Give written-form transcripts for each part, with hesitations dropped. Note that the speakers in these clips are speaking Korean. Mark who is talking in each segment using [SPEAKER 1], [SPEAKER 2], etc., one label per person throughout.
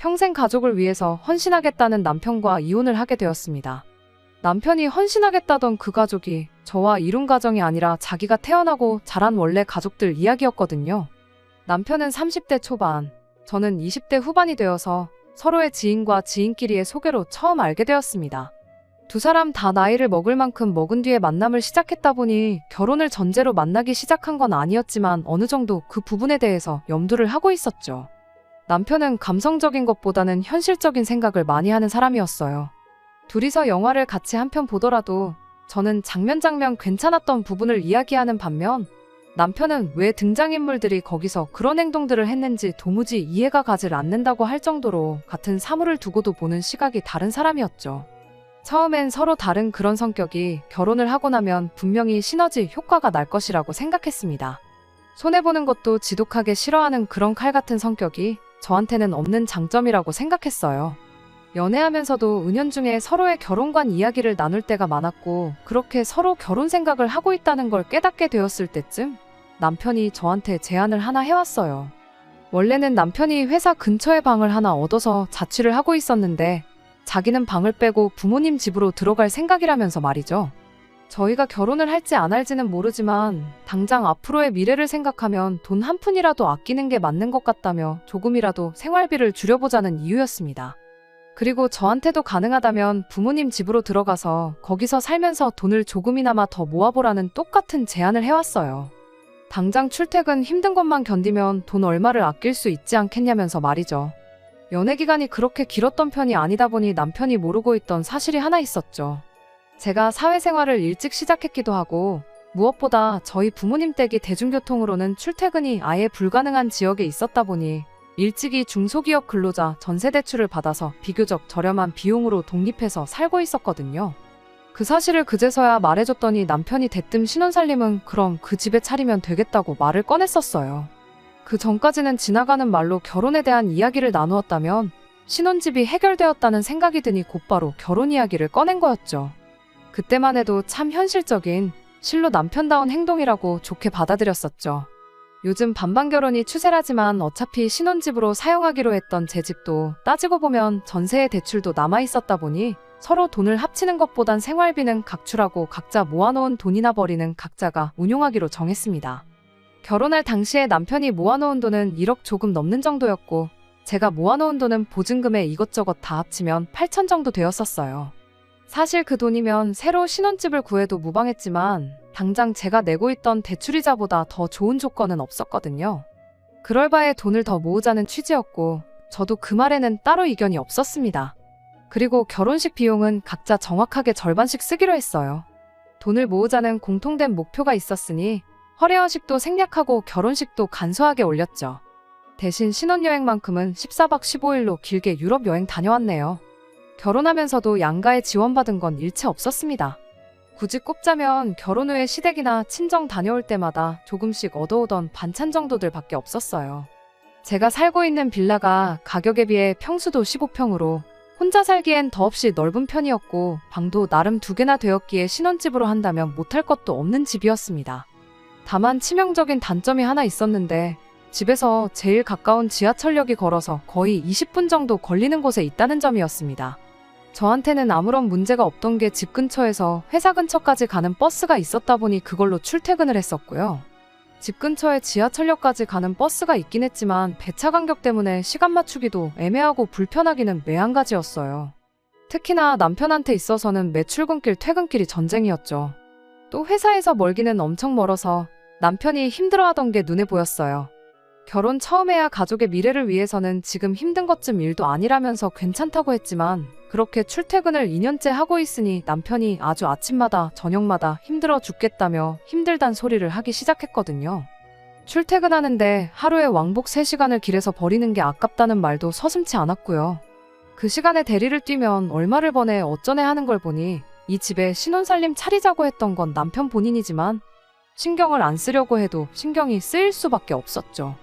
[SPEAKER 1] 평생 가족을 위해서 헌신하겠다는 남편과 이혼을 하게 되었습니다. 남편이 헌신하겠다던 그 가족이 저와 이룬 가정이 아니라 자기가 태어나고 자란 원래 가족들 이야기였거든요. 남편은 30대 초반, 저는 20대 후반이 되어서 서로의 지인과 지인끼리의 소개로 처음 알게 되었습니다. 두 사람 다 나이를 먹을 만큼 먹은 뒤에 만남을 시작했다 보니 결혼을 전제로 만나기 시작한 건 아니었지만 어느 정도 그 부분에 대해서 염두를 하고 있었죠. 남편은 감성적인 것보다는 현실적인 생각을 많이 하는 사람이었어요. 둘이서 영화를 같이 한 편 보더라도 저는 장면 괜찮았던 부분을 이야기하는 반면 남편은 왜 등장인물들이 거기서 그런 행동들을 했는지 도무지 이해가 가질 않는다고 할 정도로 같은 사물을 두고도 보는 시각이 다른 사람이었죠. 처음엔 서로 다른 그런 성격이 결혼을 하고 나면 분명히 시너지 효과가 날 것이라고 생각했습니다. 손해보는 것도 지독하게 싫어하는 그런 칼 같은 성격이 저한테는 없는 장점이라고 생각했어요. 연애하면서도 은연중에 서로의 결혼관 이야기를 나눌 때가 많았고 그렇게 서로 결혼 생각을 하고 있다는 걸 깨닫게 되었을 때쯤 남편이 저한테 제안을 하나 해왔어요. 원래는 남편이 회사 근처에 방을 하나 얻어서 자취를 하고 있었는데 자기는 방을 빼고 부모님 집으로 들어갈 생각이라면서 말이죠. 저희가 결혼을 할지 안 할지는 모르지만 당장 앞으로의 미래를 생각하면 돈 한 푼이라도 아끼는 게 맞는 것 같다며 조금이라도 생활비를 줄여보자는 이유였습니다. 그리고 저한테도 가능하다면 부모님 집으로 들어가서 거기서 살면서 돈을 조금이나마 더 모아보라는 똑같은 제안을 해왔어요. 당장 출퇴근 힘든 것만 견디면 돈 얼마를 아낄 수 있지 않겠냐면서 말이죠. 연애 기간이 그렇게 길었던 편이 아니다 보니 남편이 모르고 있던 사실이 하나 있었죠. 제가 사회생활을 일찍 시작했기도 하고 무엇보다 저희 부모님 댁이 대중교통으로는 출퇴근이 아예 불가능한 지역에 있었다 보니 일찍이 중소기업 근로자 전세대출을 받아서 비교적 저렴한 비용으로 독립해서 살고 있었거든요. 그 사실을 그제서야 말해줬더니 남편이 대뜸 신혼살림은 그럼 그 집에 차리면 되겠다고 말을 꺼냈었어요. 그 전까지는 지나가는 말로 결혼에 대한 이야기를 나누었다면 신혼집이 해결되었다는 생각이 드니 곧바로 결혼 이야기를 꺼낸 거였죠. 그때만 해도 참 현실적인 실로 남편다운 행동이라고 좋게 받아들였었죠. 요즘 반반 결혼이 추세라지만 어차피 신혼집으로 사용하기로 했던 제 집도 따지고 보면 전세의 대출도 남아있었다 보니 서로 돈을 합치는 것보단 생활비는 각출하고 각자 모아놓은 돈이나 벌이는 각자가 운용하기로 정했습니다. 결혼할 당시에 남편이 모아놓은 돈은 1억 조금 넘는 정도였고 제가 모아놓은 돈은 보증금에 이것저것 다 합치면 8천 정도 되었었어요. 사실 그 돈이면 새로 신혼집을 구해도 무방했지만 당장 제가 내고 있던 대출이자보다 더 좋은 조건은 없었거든요. 그럴 바에 돈을 더 모으자는 취지였고 저도 그 말에는 따로 이견이 없었습니다. 그리고 결혼식 비용은 각자 정확하게 절반씩 쓰기로 했어요. 돈을 모으자는 공통된 목표가 있었으니 허례허식도 생략하고 결혼식도 간소하게 올렸죠. 대신 신혼여행만큼은 14박 15일로 길게 유럽 여행 다녀왔네요. 결혼하면서도 양가에 지원받은 건 일체 없었습니다. 굳이 꼽자면 결혼 후에 시댁이나 친정 다녀올 때마다 조금씩 얻어오던 반찬 정도들밖에 없었어요. 제가 살고 있는 빌라가 가격에 비해 평수도 15평으로 혼자 살기엔 더없이 넓은 편이었고 방도 나름 2개나 되었기에 신혼집으로 한다면 못할 것도 없는 집이었습니다. 다만 치명적인 단점이 하나 있었는데 집에서 제일 가까운 지하철역이 걸어서 거의 20분 정도 걸리는 곳에 있다는 점이었습니다. 저한테는 아무런 문제가 없던 게 집 근처에서 회사 근처까지 가는 버스가 있었다 보니 그걸로 출퇴근을 했었고요. 집 근처에 지하철역까지 가는 버스가 있긴 했지만 배차 간격 때문에 시간 맞추기도 애매하고 불편하기는 매한가지였어요. 특히나 남편한테 있어서는 매 출근길 퇴근길이 전쟁이었죠. 또 회사에서 멀기는 엄청 멀어서 남편이 힘들어하던 게 눈에 보였어요. 결혼 처음에야 가족의 미래를 위해서는 지금 힘든 것쯤 일도 아니라면서 괜찮다고 했지만 그렇게 출퇴근을 2년째 하고 있으니 남편이 아주 아침마다 저녁마다 힘들어 죽겠다며 힘들단 소리를 하기 시작했거든요. 출퇴근하는데 하루에 왕복 3시간을 길에서 버리는 게 아깝다는 말도 서슴지 않았고요. 그 시간에 대리를 뛰면 얼마를 버네 어쩌네 하는 걸 보니 이 집에 신혼살림 차리자고 했던 건 남편 본인이지만 신경을 안 쓰려고 해도 신경이 쓰일 수밖에 없었죠.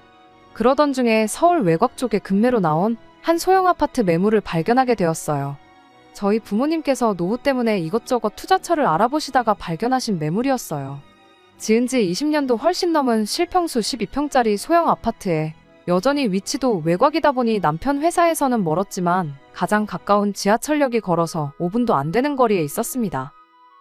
[SPEAKER 1] 그러던 중에 서울 외곽 쪽에 급매로 나온 한 소형 아파트 매물을 발견하게 되었어요. 저희 부모님께서 노후 때문에 이것저것 투자처를 알아보시다가 발견하신 매물이었어요. 지은 지 20년도 훨씬 넘은 실평수 12평짜리 소형 아파트에 여전히 위치도 외곽이다 보니 남편 회사에서는 멀었지만 가장 가까운 지하철역이 걸어서 5분도 안 되는 거리에 있었습니다.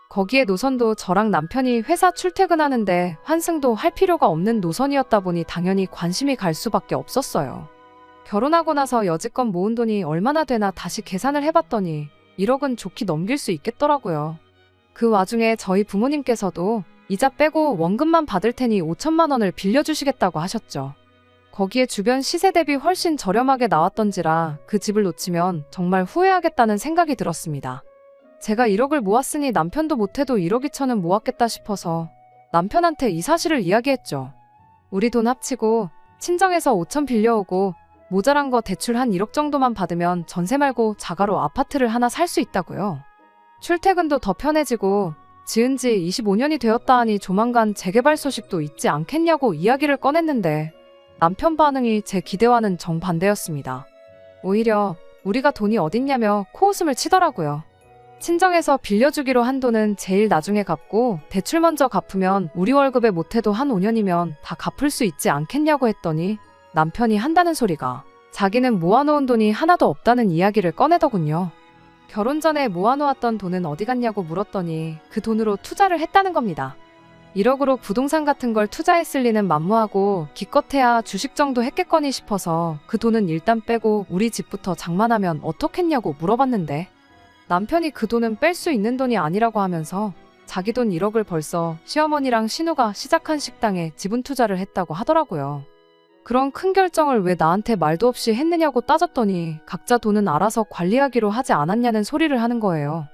[SPEAKER 1] 거기에 노선도 저랑 남편이 회사 출퇴근하는데 환승도 할 필요가 없는 노선이었다 보니 당연히 관심이 갈 수밖에 없었어요. 결혼하고 나서 여지껏 모은 돈이 얼마나 되나 다시 계산을 해봤더니 1억은 좋게 넘길 수 있겠더라고요. 그 와중에 저희 부모님께서도 이자 빼고 원금만 받을 테니 5천만 원을 빌려주시겠다고 하셨죠. 거기에 주변 시세 대비 훨씬 저렴하게 나왔던지라 그 집을 놓치면 정말 후회하겠다는 생각이 들었습니다. 제가 1억을 모았으니 남편도 못해도 1억 2천은 모았겠다 싶어서 남편한테 이 사실을 이야기했죠. 우리 돈 합치고 친정에서 5천 빌려오고 모자란 거 대출 한 1억 정도만 받으면 전세 말고 자가로 아파트를 하나 살 수 있다고요. 출퇴근도 더 편해지고 지은 지 25년이 되었다 하니 조만간 재개발 소식도 있지 않겠냐고 이야기를 꺼냈는데 남편 반응이 제 기대와는 정반대였습니다. 오히려 우리가 돈이 어딨냐며 코웃음을 치더라고요. 친정에서 빌려주기로 한 돈은 제일 나중에 갚고 대출 먼저 갚으면 우리 월급에 못해도 한 5년이면 다 갚을 수 있지 않겠냐고 했더니 남편이 한다는 소리가 자기는 모아놓은 돈이 하나도 없다는 이야기를 꺼내더군요. 결혼 전에 모아놓았던 돈은 어디 갔냐고 물었더니 그 돈으로 투자를 했다는 겁니다. 1억으로 부동산 같은 걸 투자했을 리는 만무하고 기껏해야 주식 정도 했겠거니 싶어서 그 돈은 일단 빼고 우리 집부터 장만하면 어떻겠냐고 물어봤는데 남편이 그 돈은 뺄 수 있는 돈이 아니라고 하면서 자기 돈 1억을 벌써 시어머니랑 신우가 시작한 식당에 지분 투자를 했다고 하더라고요. 그런 큰 결정을 왜 나한테 말도 없이 했느냐고 따졌더니 각자 돈은 알아서 관리하기로 하지 않았냐는 소리를 하는 거예요.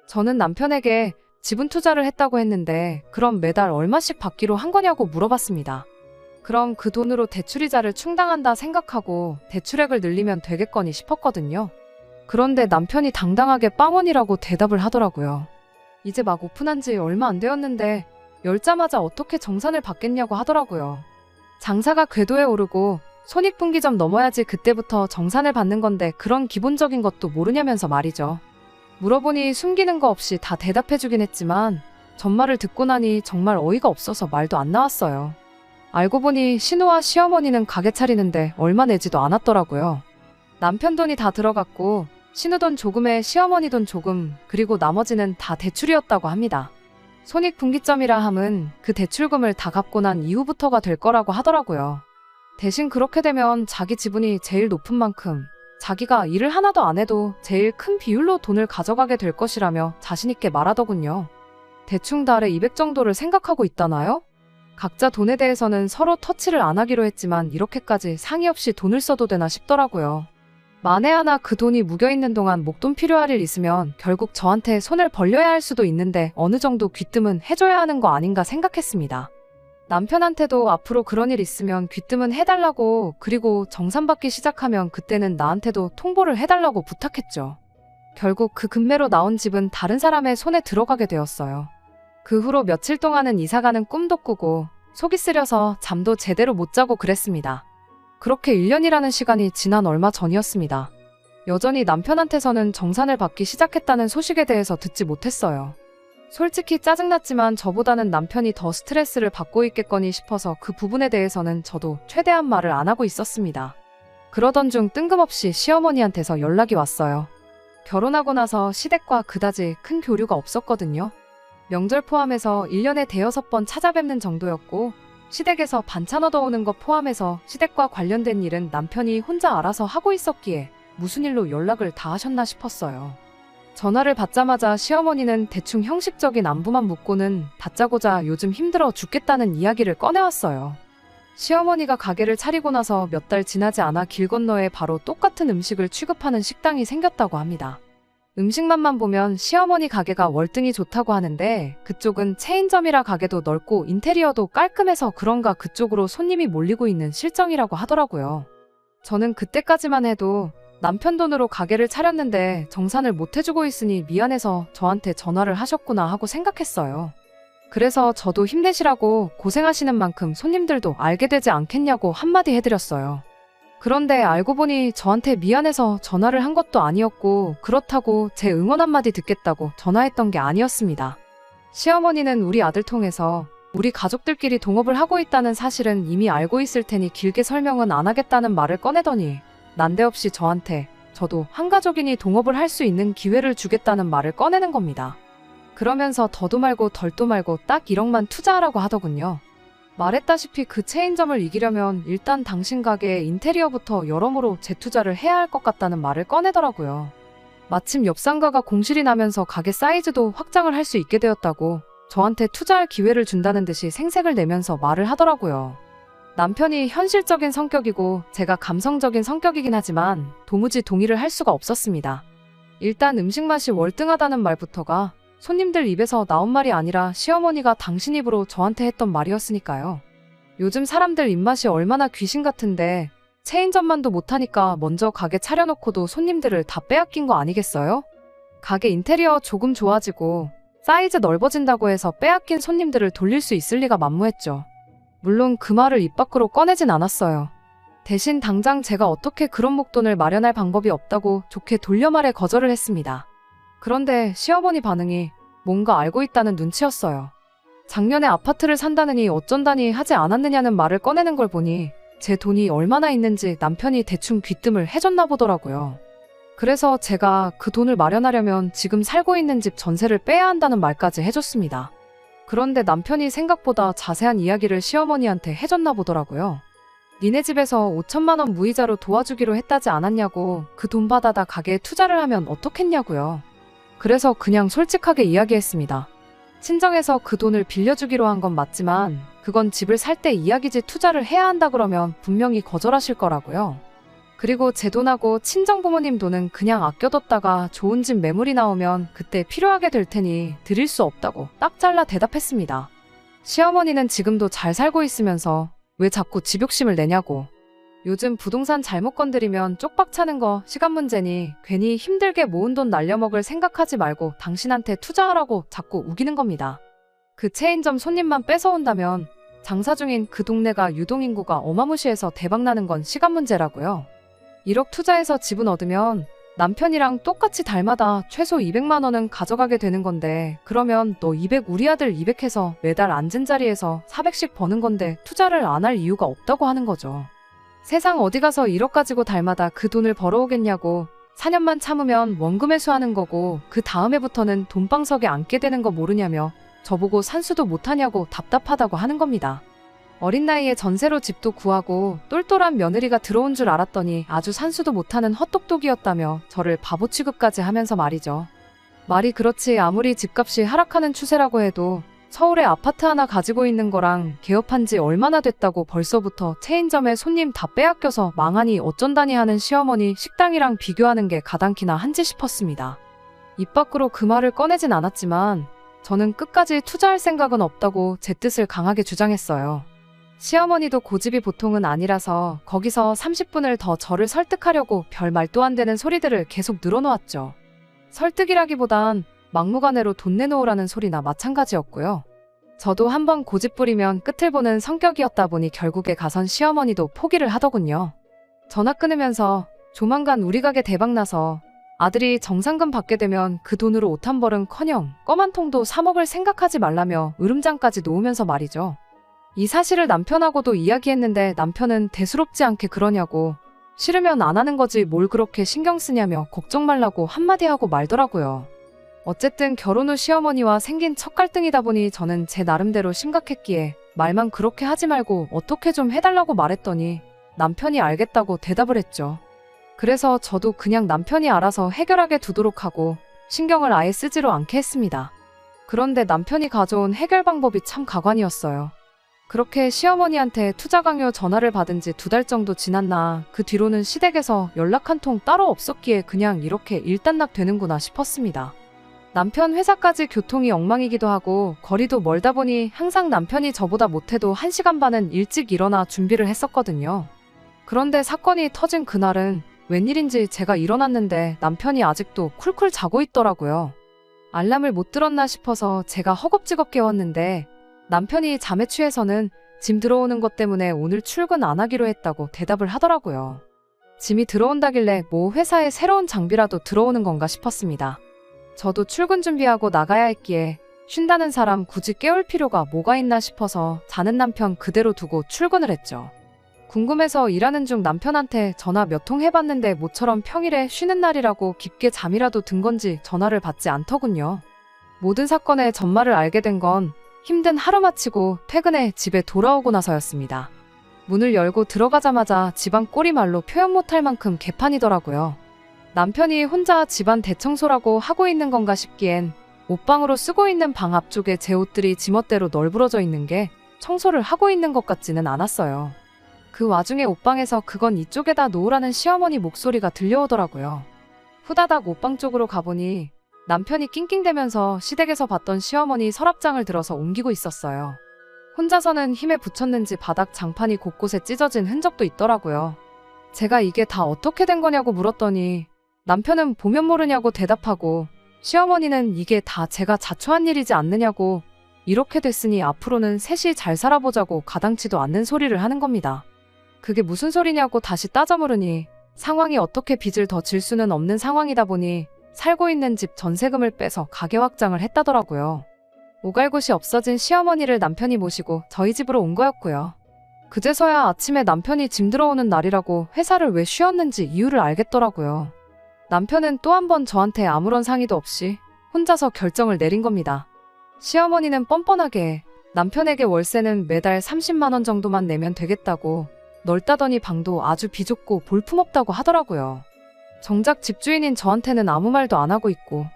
[SPEAKER 1] 저는 남편에게 지분 투자를 했다고 했는데 그럼 매달 얼마씩 받기로 한 거냐고 물어봤습니다. 그럼 그 돈으로 대출이자를 충당한다 생각하고 대출액을 늘리면 되겠거니 싶었거든요. 그런데 남편이 당당하게 빵원이라고 대답을 하더라고요. 이제 막 오픈한 지 얼마 안 되었는데 열자마자 어떻게 정산을 받겠냐고 하더라고요. 장사가 궤도에 오르고 손익분기점 넘어야지 그때부터 정산을 받는 건데 그런 기본적인 것도 모르냐면서 말이죠. 물어보니 숨기는 거 없이 다 대답해주긴 했지만 전말을 듣고 나니 정말 어이가 없어서 말도 안 나왔어요. 알고 보니 신우와 시어머니는 가게 차리는데 얼마 내지도 않았더라고요. 남편 돈이 다 들어갔고 신우 돈 조금에 시어머니 돈 조금 그리고 나머지는 다 대출이었다고 합니다. 손익분기점이라 함은 그 대출금을 다 갚고 난 이후부터가 될 거라고 하더라고요. 대신 그렇게 되면 자기 지분이 제일 높은 만큼 자기가 일을 하나도 안 해도 제일 큰 비율로 돈을 가져가게 될 것이라며 자신있게 말하더군요. 대충 달에 200 정도를 생각하고 있다나요? 각자 돈에 대해서는 서로 터치를 안 하기로 했지만 이렇게까지 상의 없이 돈을 써도 되나 싶더라고요. 만에 하나 그 돈이 묵여있는 동안 목돈 필요할 일 있으면 결국 저한테 손을 벌려야 할 수도 있는데 어느 정도 귀뜸은 해줘야 하는 거 아닌가 생각했습니다. 남편한테도 앞으로 그런 일 있으면 귀뜸은 해달라고 그리고 정산받기 시작하면 그때는 나한테도 통보를 해달라고 부탁했죠. 결국 그 금매로 나온 집은 다른 사람의 손에 들어가게 되었어요. 그 후로 며칠 동안은 이사가는 꿈도 꾸고 속이 쓰려서 잠도 제대로 못 자고 그랬습니다. 그렇게 1년이라는 시간이 지난 얼마 전이었습니다. 여전히 남편한테서는 정산을 받기 시작했다는 소식에 대해서 듣지 못했어요. 솔직히 짜증났지만 저보다는 남편이 더 스트레스를 받고 있겠거니 싶어서 그 부분에 대해서는 저도 최대한 말을 안 하고 있었습니다. 그러던 중 뜬금없이 시어머니한테서 연락이 왔어요. 결혼하고 나서 시댁과 그다지 큰 교류가 없었거든요. 명절 포함해서 1년에 대여섯 번 찾아뵙는 정도였고 시댁에서 반찬 얻어오는 것 포함해서 시댁과 관련된 일은 남편이 혼자 알아서 하고 있었기에 무슨 일로 연락을 다 하셨나 싶었어요. 전화를 받자마자 시어머니는 대충 형식적인 안부만 묻고는 다짜고짜 요즘 힘들어 죽겠다는 이야기를 꺼내왔어요. 시어머니가 가게를 차리고 나서 몇 달 지나지 않아 길 건너에 바로 똑같은 음식을 취급하는 식당이 생겼다고 합니다. 음식만만 보면 시어머니 가게가 월등히 좋다고 하는데 그쪽은 체인점이라 가게도 넓고 인테리어도 깔끔해서 그런가 그쪽으로 손님이 몰리고 있는 실정이라고 하더라고요. 저는 그때까지만 해도 남편 돈으로 가게를 차렸는데 정산을 못 해주고 있으니 미안해서 저한테 전화를 하셨구나 하고 생각했어요. 그래서 저도 힘내시라고 고생하시는 만큼 손님들도 알게 되지 않겠냐고 한마디 해드렸어요. 그런데 알고 보니 저한테 미안해서 전화를 한 것도 아니었고 그렇다고 제 응원 한마디 듣겠다고 전화했던 게 아니었습니다. 시어머니는 우리 아들 통해서 우리 가족들끼리 동업을 하고 있다는 사실은 이미 알고 있을 테니 길게 설명은 안 하겠다는 말을 꺼내더니 난데없이 저한테 저도 한 가족이니 동업을 할 수 있는 기회를 주겠다는 말을 꺼내는 겁니다. 그러면서 더도 말고 덜도 말고 딱 1억만 투자하라고 하더군요. 말했다시피 그 체인점을 이기려면 일단 당신 가게의 인테리어부터 여러모로 재투자를 해야 할 것 같다는 말을 꺼내더라고요. 마침 옆 상가가 공실이 나면서 가게 사이즈도 확장을 할 수 있게 되었다고 저한테 투자할 기회를 준다는 듯이 생색을 내면서 말을 하더라고요. 남편이 현실적인 성격이고 제가 감성적인 성격이긴 하지만 도무지 동의를 할 수가 없었습니다. 일단 음식 맛이 월등하다는 말부터가 손님들 입에서 나온 말이 아니라 시어머니가 당신 입으로 저한테 했던 말이었으니까요. 요즘 사람들 입맛이 얼마나 귀신 같은데 체인점만도 못하니까 먼저 가게 차려놓고도 손님들을 다 빼앗긴 거 아니겠어요? 가게 인테리어 조금 좋아지고 사이즈 넓어진다고 해서 빼앗긴 손님들을 돌릴 수 있을 리가 만무했죠. 물론 그 말을 입 밖으로 꺼내진 않았어요. 대신 당장 제가 어떻게 그런 목돈을 마련할 방법이 없다고 좋게 돌려 말해 거절을 했습니다. 그런데 시어머니 반응이 뭔가 알고 있다는 눈치였어요. 작년에 아파트를 산다느니 어쩐다니 하지 않았느냐는 말을 꺼내는 걸 보니 제 돈이 얼마나 있는지 남편이 대충 귀뜸을 해줬나 보더라고요. 그래서 제가 그 돈을 마련하려면 지금 살고 있는 집 전세를 빼야 한다는 말까지 해줬습니다. 그런데 남편이 생각보다 자세한 이야기를 시어머니한테 해줬나 보더라고요. 니네 집에서 5천만 원 무이자로 도와주기로 했다지 않았냐고 그 돈 받아다 가게에 투자를 하면 어떻겠냐고요. 그래서 그냥 솔직하게 이야기했습니다. 친정에서 그 돈을 빌려주기로 한 건 맞지만 그건 집을 살 때 이야기지 투자를 해야 한다 그러면 분명히 거절하실 거라고요. 그리고 제 돈하고 친정부모님 돈은 그냥 아껴뒀다가 좋은 집 매물이 나오면 그때 필요하게 될 테니 드릴 수 없다고 딱 잘라 대답했습니다. 시어머니는 지금도 잘 살고 있으면서 왜 자꾸 집 욕심을 내냐고. 요즘 부동산 잘못 건드리면 쪽박 차는 거 시간 문제니 괜히 힘들게 모은 돈 날려먹을 생각하지 말고 당신한테 투자하라고 자꾸 우기는 겁니다. 그 체인점 손님만 뺏어온다면 장사 중인 그 동네가 유동인구가 어마무시해서 대박나는 건 시간 문제라고요. 1억 투자해서 집은 얻으면 남편이랑 똑같이 달마다 최소 200만 원은 가져가게 되는 건데 그러면 너 200 우리 아들 200 해서 매달 앉은 자리에서 400씩 버는 건데 투자를 안 할 이유가 없다고 하는 거죠. 세상 어디 가서 1억 가지고 달마다 그 돈을 벌어오겠냐고. 4년만 참으면 원금 회수하는 거고 그 다음 해부터는 돈방석에 앉게 되는 거 모르냐며 저보고 산수도 못하냐고 답답하다고 하는 겁니다. 어린 나이에 전세로 집도 구하고 똘똘한 며느리가 들어온 줄 알았더니 아주 산수도 못하는 헛똑똑이었다며 저를 바보 취급까지 하면서 말이죠. 말이 그렇지 아무리 집값이 하락하는 추세라고 해도 서울에 아파트 하나 가지고 있는 거랑 개업한 지 얼마나 됐다고 벌써부터 체인점에 손님 다 빼앗겨서 망하니 어쩐다니 하는 시어머니 식당이랑 비교하는 게 가당키나 한지 싶었습니다. 입 밖으로 그 말을 꺼내진 않았지만 저는 끝까지 투자할 생각은 없다고 제 뜻을 강하게 주장했어요. 시어머니도 고집이 보통은 아니라서 거기서 30분을 더 저를 설득하려고 별 말도 안 되는 소리들을 계속 늘어놓았죠. 설득이라기보단 막무가내로 돈 내놓으라는 소리나 마찬가지였고요. 저도 한번 고집 부리면 끝을 보는 성격이었다 보니 결국에 가선 시어머니도 포기를 하더군요. 전화 끊으면서 조만간 우리 가게 대박나서 아들이 정상금 받게 되면 그 돈으로 옷 한 벌은커녕 껌 한 통도 사 먹을 생각하지 말라며 으름장까지 놓으면서 말이죠. 이 사실을 남편하고도 이야기했는데 남편은 대수롭지 않게 그러냐고 싫으면 안 하는 거지 뭘 그렇게 신경 쓰냐며 걱정 말라고 한마디 하고 말더라고요. 어쨌든 결혼 후 시어머니와 생긴 첫 갈등이다 보니 저는 제 나름대로 심각했기에 말만 그렇게 하지 말고 어떻게 좀 해달라고 말했더니 남편이 알겠다고 대답을 했죠. 그래서 저도 그냥 남편이 알아서 해결하게 두도록 하고 신경을 아예 쓰지로 않게 했습니다. 그런데 남편이 가져온 해결 방법이 참 가관이었어요. 그렇게 시어머니한테 투자 강요 전화를 받은 지 2달 정도 지났나 그 뒤로는 시댁에서 연락 한 통 따로 없었기에 그냥 이렇게 일단락 되는구나 싶었습니다. 남편 회사까지 교통이 엉망이기도 하고 거리도 멀다 보니 항상 남편이 저보다 못해도 1시간 반은 일찍 일어나 준비를 했었거든요. 그런데 사건이 터진 그날은 웬일인지 제가 일어났는데 남편이 아직도 쿨쿨 자고 있더라고요. 알람을 못 들었나 싶어서 제가 허겁지겁 깨웠는데 남편이 잠에 취해서는 짐 들어오는 것 때문에 오늘 출근 안 하기로 했다고 대답을 하더라고요. 짐이 들어온다길래 뭐 회사에 새로운 장비라도 들어오는 건가 싶었습니다. 저도 출근 준비하고 나가야 했기에 쉰다는 사람 굳이 깨울 필요가 뭐가 있나 싶어서 자는 남편 그대로 두고 출근을 했죠. 궁금해서 일하는 중 남편한테 전화 몇 통 해봤는데 모처럼 평일에 쉬는 날이라고 깊게 잠이라도 든 건지 전화를 받지 않더군요. 모든 사건의 전말을 알게 된 건 힘든 하루 마치고 퇴근해 집에 돌아오고 나서였습니다. 문을 열고 들어가자마자 집안 꼴이말로 표현 못할 만큼 개판이더라고요. 남편이 혼자 집안 대청소라고 하고 있는 건가 싶기엔 옷방으로 쓰고 있는 방 앞쪽에 제 옷들이 지멋대로 널브러져 있는 게 청소를 하고 있는 것 같지는 않았어요. 그 와중에 옷방에서 그건 이쪽에다 놓으라는 시어머니 목소리가 들려오더라고요. 후다닥 옷방 쪽으로 가보니 남편이 낑낑대면서 시댁에서 봤던 시어머니 서랍장을 들어서 옮기고 있었어요. 혼자서는 힘에 부쳤는지 바닥 장판이 곳곳에 찢어진 흔적도 있더라고요. 제가 이게 다 어떻게 된 거냐고 물었더니 남편은 보면 모르냐고 대답하고 시어머니는 이게 다 제가 자초한 일이지 않느냐고 이렇게 됐으니 앞으로는 셋이 잘 살아보자고 가당치도 않는 소리를 하는 겁니다. 그게 무슨 소리냐고 다시 따져 물으니 상황이 어떻게 빚을 더 질 수는 없는 상황이다 보니 살고 있는 집 전세금을 빼서 가게 확장을 했다더라고요. 오갈 곳이 없어진 시어머니를 남편이 모시고 저희 집으로 온 거였고요. 그제서야 아침에 남편이 짐 들어오는 날이라고 회사를 왜 쉬었는지 이유를 알겠더라고요. 남편은 또 한 번 저한테 아무런 상의도 없이 혼자서 결정을 내린 겁니다. 시어머니는 뻔뻔하게 남편에게 월세는 매달 30만 원 정도만 내면 되겠다고 넓다더니 방도 아주 비좁고 볼품없다고 하더라고요. 정작 집주인인 저한테는 아무 말도 안 하고 있고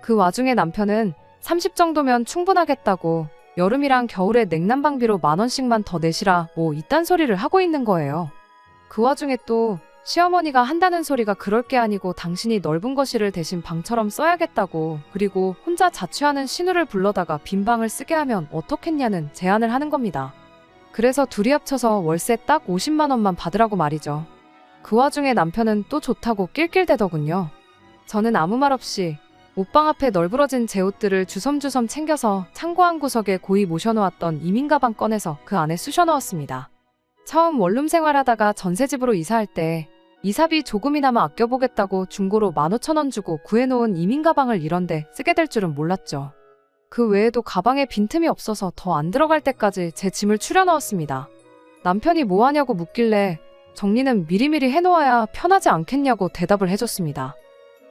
[SPEAKER 1] 그 와중에 남편은 30 정도면 충분하겠다고 여름이랑 겨울에 냉난방비로 10,000원씩만 더 내시라 뭐 이딴 소리를 하고 있는 거예요. 그 와중에 또 시어머니가 한다는 소리가 그럴 게 아니고 당신이 넓은 거실을 대신 방처럼 써야겠다고 그리고 혼자 자취하는 신우를 불러다가 빈 방을 쓰게 하면 어떻겠냐는 제안을 하는 겁니다. 그래서 둘이 합쳐서 월세 딱 50만 원만 받으라고 말이죠. 그 와중에 남편은 또 좋다고 낄낄대더군요. 저는 아무 말 없이 옷방 앞에 널브러진 제 옷들을 주섬주섬 챙겨서 창고 한 구석에 고이 모셔놓았던 이민 가방 꺼내서 그 안에 쑤셔 넣었습니다. 처음 원룸 생활하다가 전세집으로 이사할 때 이사비 조금이나마 아껴보겠다고 중고로 15,000원 주고 구해놓은 이민 가방을 이런데 쓰게 될 줄은 몰랐죠. 그 외에도 가방에 빈틈이 없어서 더 안 들어갈 때까지 제 짐을 추려 넣었습니다. 남편이 뭐 하냐고 묻길래 정리는 미리미리 해놓아야 편하지 않겠냐고 대답을 해줬습니다.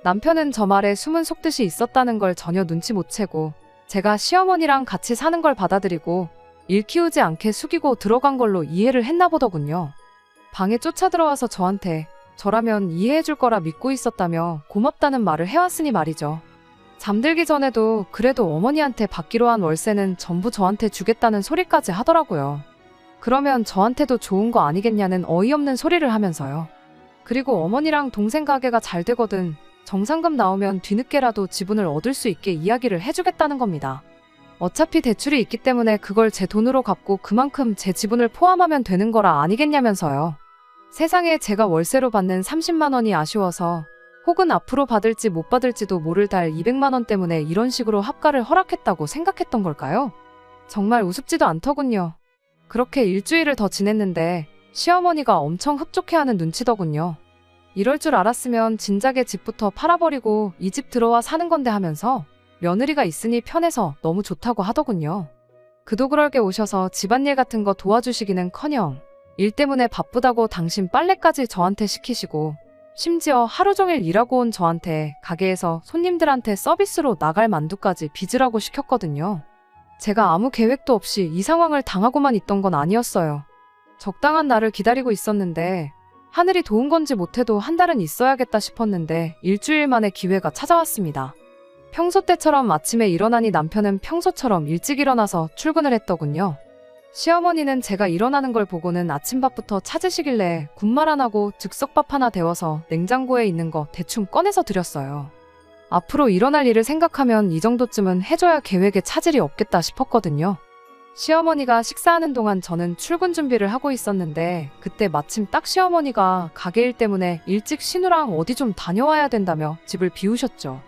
[SPEAKER 1] 남편은 저 말에 숨은 속뜻이 있었다는 걸 전혀 눈치 못 채고 제가 시어머니랑 같이 사는 걸 받아들이고 일 키우지 않게 숙이고 들어간 걸로 이해를 했나 보더군요. 방에 쫓아 들어와서 저한테 저라면 이해해줄 거라 믿고 있었다며 고맙다는 말을 해왔으니 말이죠. 잠들기 전에도 그래도 어머니한테 받기로 한 월세는 전부 저한테 주겠다는 소리까지 하더라고요. 그러면 저한테도 좋은 거 아니겠냐는 어이없는 소리를 하면서요. 그리고 어머니랑 동생 가게가 잘 되거든 정상금 나오면 뒤늦게라도 지분을 얻을 수 있게 이야기를 해주겠다는 겁니다. 어차피 대출이 있기 때문에 그걸 제 돈으로 갚고 그만큼 제 지분을 포함하면 되는 거라 아니겠냐면서요. 세상에 제가 월세로 받는 30만 원이 아쉬워서 혹은 앞으로 받을지 못 받을지도 모를 달 200만 원 때문에 이런 식으로 합가를 허락했다고 생각했던 걸까요? 정말 우습지도 않더군요. 그렇게 일주일을 더 지냈는데 시어머니가 엄청 흡족해하는 눈치더군요. 이럴 줄 알았으면 진작에 집부터 팔아버리고 이 집 들어와 사는 건데 하면서 며느리가 있으니 편해서 너무 좋다고 하더군요. 그도 그럴 게 오셔서 집안일 같은 거 도와주시기는커녕 일 때문에 바쁘다고 당신 빨래까지 저한테 시키시고 심지어 하루 종일 일하고 온 저한테 가게에서 손님들한테 서비스로 나갈 만두까지 빚으라고 시켰거든요. 제가 아무 계획도 없이 이 상황을 당하고만 있던 건 아니었어요. 적당한 날을 기다리고 있었는데 하늘이 도운 건지 못해도 한 달은 있어야겠다 싶었는데 일주일 만에 기회가 찾아왔습니다. 평소 때처럼 아침에 일어나니 남편은 평소처럼 일찍 일어나서 출근을 했더군요. 시어머니는 제가 일어나는 걸 보고는 아침밥부터 찾으시길래 군말 안 하고 즉석밥 하나 데워서 냉장고에 있는 거 대충 꺼내서 드렸어요. 앞으로 일어날 일을 생각하면 이 정도쯤은 해줘야 계획에 차질이 없겠다 싶었거든요. 시어머니가 식사하는 동안 저는 출근 준비를 하고 있었는데 그때 마침 딱 시어머니가 가게 일 때문에 일찍 신우랑 어디 좀 다녀와야 된다며 집을 비우셨죠.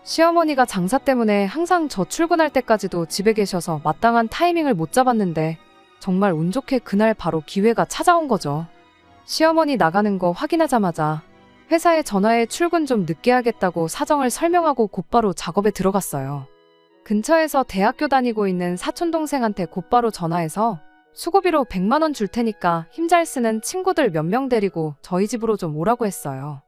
[SPEAKER 1] 시어머니가 장사 때문에 항상 저 출근할 때까지도 집에 계셔서 마땅한 타이밍을 못 잡았는데 정말 운 좋게 그날 바로 기회가 찾아온 거죠. 시어머니 나가는 거 확인하자마자 회사에 전화해 출근 좀 늦게 하겠다고 사정을 설명하고 곧바로 작업에 들어갔어요. 근처에서 대학교 다니고 있는 사촌동생한테 곧바로 전화해서 수고비로 100만 원 줄 테니까 힘 잘 쓰는 친구들 몇 명 데리고 저희 집으로 좀 오라고 했어요.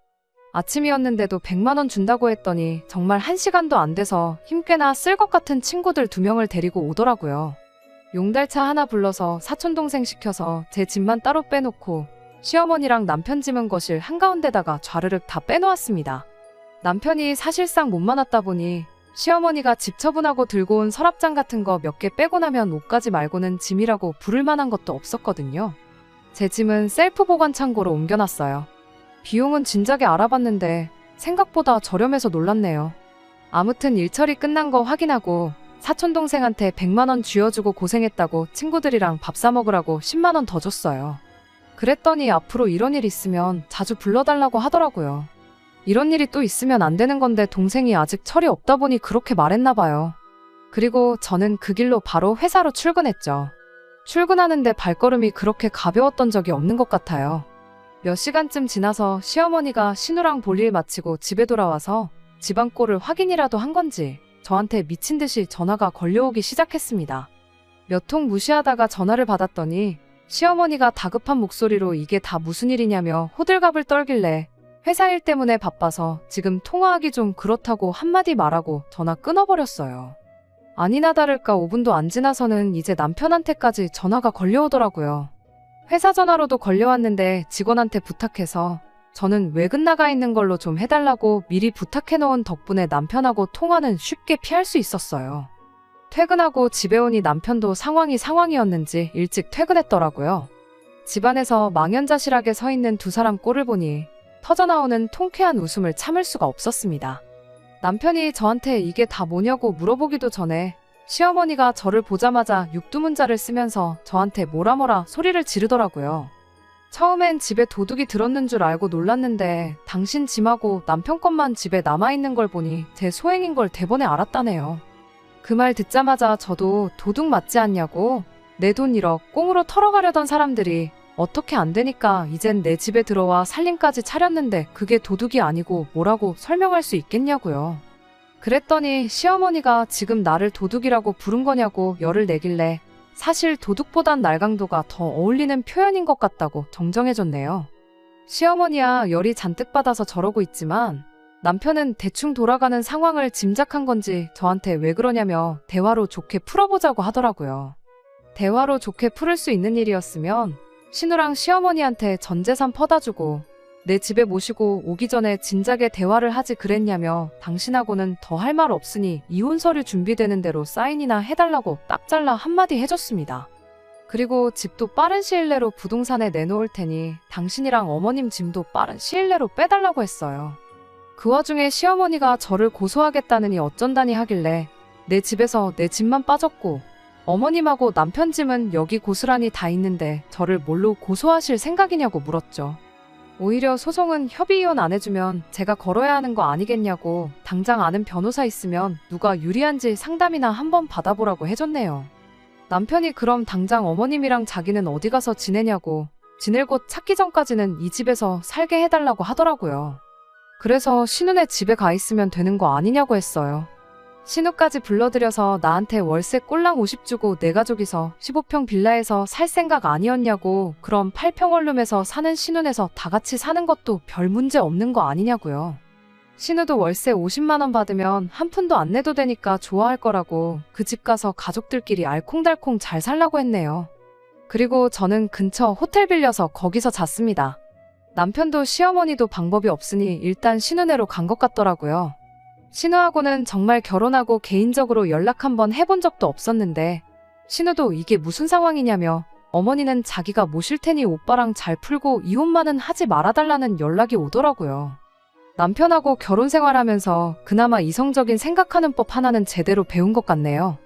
[SPEAKER 1] 아침이었는데도 100만 원 준다고 했더니 정말 1시간도 안 돼서 힘 꽤나 쓸 것 같은 친구들 2명을 데리고 오더라고요. 용달차 하나 불러서 사촌동생 시켜서 제 집만 따로 빼놓고 시어머니랑 남편 짐은 거실 한가운데다가 좌르륵 다 빼놓았습니다. 남편이 사실상 못 많았다 보니 시어머니가 집 처분하고 들고 온 서랍장 같은 거 몇 개 빼고 나면 옷가지 말고는 짐이라고 부를 만한 것도 없었거든요. 제 짐은 셀프 보관 창고로 옮겨놨어요. 비용은 진작에 알아봤는데 생각보다 저렴해서 놀랐네요. 아무튼 일처리 끝난 거 확인하고 사촌동생한테 100만 원 쥐어주고 고생했다고 친구들이랑 밥 사 먹으라고 10만 원 더 줬어요. 그랬더니 앞으로 이런 일 있으면 자주 불러달라고 하더라고요. 이런 일이 또 있으면 안 되는 건데 동생이 아직 철이 없다 보니 그렇게 말했나 봐요. 그리고 저는 그 길로 바로 회사로 출근했죠. 출근하는데 발걸음이 그렇게 가벼웠던 적이 없는 것 같아요. 몇 시간쯤 지나서 시어머니가 신우랑 볼일 마치고 집에 돌아와서 집안 꼴을 확인이라도 한 건지 저한테 미친 듯이 전화가 걸려오기 시작했습니다. 몇 통 무시하다가 전화를 받았더니 시어머니가 다급한 목소리로 이게 다 무슨 일이냐며 호들갑을 떨길래 회사 일 때문에 바빠서 지금 통화하기 좀 그렇다고 한마디 말하고 전화 끊어버렸어요. 아니나 다를까 5분도 안 지나서는 이제 남편한테까지 전화가 걸려오더라고요. 회사 전화로도 걸려왔는데 직원한테 부탁해서 저는 외근 나가 있는 걸로 좀 해달라고 미리 부탁해놓은 덕분에 남편하고 통화는 쉽게 피할 수 있었어요. 퇴근하고 집에 오니 남편도 상황이었는지 일찍 퇴근했더라고요. 집안에서 망연자실하게 서 있는 두 사람 꼴을 보니 터져나오는 통쾌한 웃음을 참을 수가 없었습니다. 남편이 저한테 이게 다 뭐냐고 물어보기도 전에 시어머니가 저를 보자마자 육두문자를 쓰면서 저한테 뭐라 소리를 지르더라고요. 처음엔 집에 도둑이 들었는 줄 알고 놀랐는데 당신 짐하고 남편 것만 집에 남아있는 걸 보니 제 소행인 걸 대번에 알았다네요. 그 말 듣자마자 저도 도둑 맞지 않냐고 내 돈 1억 꽁으로 털어가려던 사람들이 어떻게 안 되니까 이젠 내 집에 들어와 살림까지 차렸는데 그게 도둑이 아니고 뭐라고 설명할 수 있겠냐고요. 그랬더니 시어머니가 지금 나를 도둑이라고 부른 거냐고 열을 내길래 사실 도둑보단 날강도가 더 어울리는 표현인 것 같다고 정정해줬네요. 시어머니야 열이 잔뜩 받아서 저러고 있지만 남편은 대충 돌아가는 상황을 짐작한 건지 저한테 왜 그러냐며 대화로 좋게 풀어보자고 하더라고요. 대화로 좋게 풀을 수 있는 일이었으면 신우랑 시어머니한테 전 재산 퍼다주고 내 집에 모시고 오기 전에 진작에 대화를 하지 그랬냐며 당신하고는 더 할 말 없으니 이혼 서류 준비되는 대로 사인이나 해달라고 딱 잘라 한마디 해줬습니다. 그리고 집도 빠른 시일 내로 부동산에 내놓을 테니 당신이랑 어머님 짐도 빠른 시일 내로 빼달라고 했어요. 그 와중에 시어머니가 저를 고소하겠다느니 어쩐다니 하길래 내 집에서 내 짐만 빠졌고 어머님하고 남편 짐은 여기 고스란히 다 있는데 저를 뭘로 고소하실 생각이냐고 물었죠. 오히려 소송은 협의이혼 안 해주면 제가 걸어야 하는 거 아니겠냐고 당장 아는 변호사 있으면 누가 유리한지 상담이나 한번 받아보라고 해줬네요. 남편이 그럼 당장 어머님이랑 자기는 어디 가서 지내냐고 지낼 곳 찾기 전까지는 이 집에서 살게 해달라고 하더라고요. 그래서 신우네 집에 가 있으면 되는 거 아니냐고 했어요. 신우까지 불러들여서 나한테 월세 꼴랑 50 주고 내 가족이서 15평 빌라에서 살 생각 아니었냐고 그럼 8평 원룸에서 사는 신우네서 다 같이 사는 것도 별 문제 없는 거 아니냐고요. 신우도 월세 50만 원 받으면 한 푼도 안 내도 되니까 좋아할 거라고 그 집 가서 가족들끼리 알콩달콩 잘 살라고 했네요. 그리고 저는 근처 호텔 빌려서 거기서 잤습니다. 남편도 시어머니도 방법이 없으니 일단 신우네로 간 것 같더라고요. 신우하고는 정말 결혼하고 개인적으로 연락 한번 해본 적도 없었는데 신우도 이게 무슨 상황이냐며 어머니는 자기가 모실 테니 오빠랑 잘 풀고 이혼만은 하지 말아달라는 연락이 오더라고요. 남편하고 결혼 생활하면서 그나마 이성적인 생각하는 법 하나는 제대로 배운 것 같네요.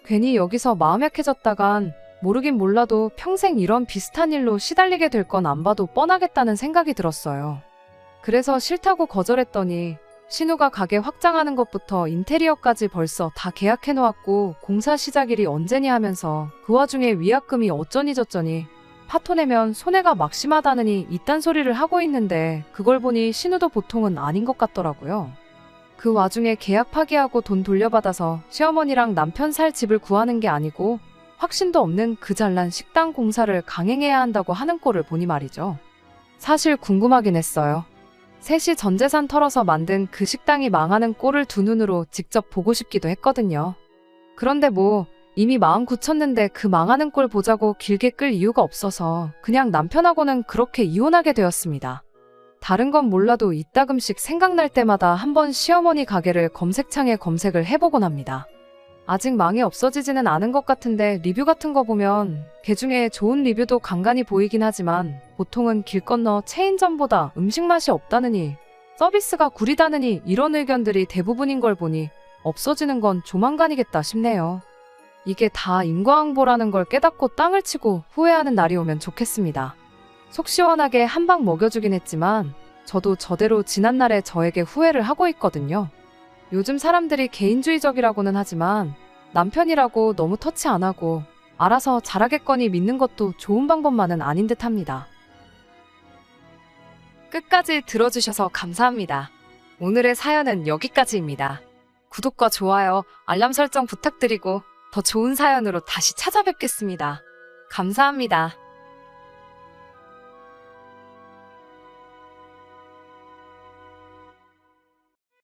[SPEAKER 1] 괜히 여기서 마음 약해졌다간 모르긴 몰라도 평생 이런 비슷한 일로 시달리게 될 건 안 봐도 뻔하겠다는 생각이 들었어요. 그래서 싫다고 거절했더니 신우가 가게 확장하는 것부터 인테리어까지 벌써 다 계약해놓았고 공사 시작일이 언제니 하면서 그 와중에 위약금이 어쩌니 저쩌니 파토 내면 손해가 막심하다느니 이딴 소리를 하고 있는데 그걸 보니 신우도 보통은 아닌 것 같더라고요. 그 와중에 계약 파기하고 돈 돌려받아서 시어머니랑 남편 살 집을 구하는 게 아니고 확신도 없는 그 잘난 식당 공사를 강행해야 한다고 하는 꼴을 보니 말이죠. 사실 궁금하긴 했어요. 셋이 전 재산 털어서 만든 그 식당이 망하는 꼴을 두 눈으로 직접 보고 싶기도 했거든요. 그런데 뭐 이미 마음 굳혔는데 그 망하는 꼴 보자고 길게 끌 이유가 없어서 그냥 남편하고는 그렇게 이혼하게 되었습니다. 다른 건 몰라도 이따금씩 생각날 때마다 한번 시어머니 가게를 검색창에 검색을 해보곤 합니다. 아직 망이 없어지지는 않은 것 같은데 리뷰 같은 거 보면 개중에 좋은 리뷰도 간간히 보이긴 하지만 보통은 길 건너 체인점보다 음식 맛이 없다느니 서비스가 구리다느니 이런 의견들이 대부분인 걸 보니 없어지는 건 조만간이겠다 싶네요. 이게 다 인과응보라는 걸 깨닫고 땅을 치고 후회하는 날이 오면 좋겠습니다. 속 시원하게 한 방 먹여주긴 했지만 저도 저대로 지난날에 저에게 후회를 하고 있거든요. 요즘 사람들이 개인주의적이라고는 하지만 남편이라고 너무 터치 안 하고 알아서 잘하겠거니 믿는 것도 좋은 방법만은 아닌 듯 합니다. 끝까지 들어주셔서 감사합니다. 오늘의 사연은 여기까지입니다. 구독과 좋아요, 알람 설정 부탁드리고 더 좋은 사연으로 다시 찾아뵙겠습니다. 감사합니다.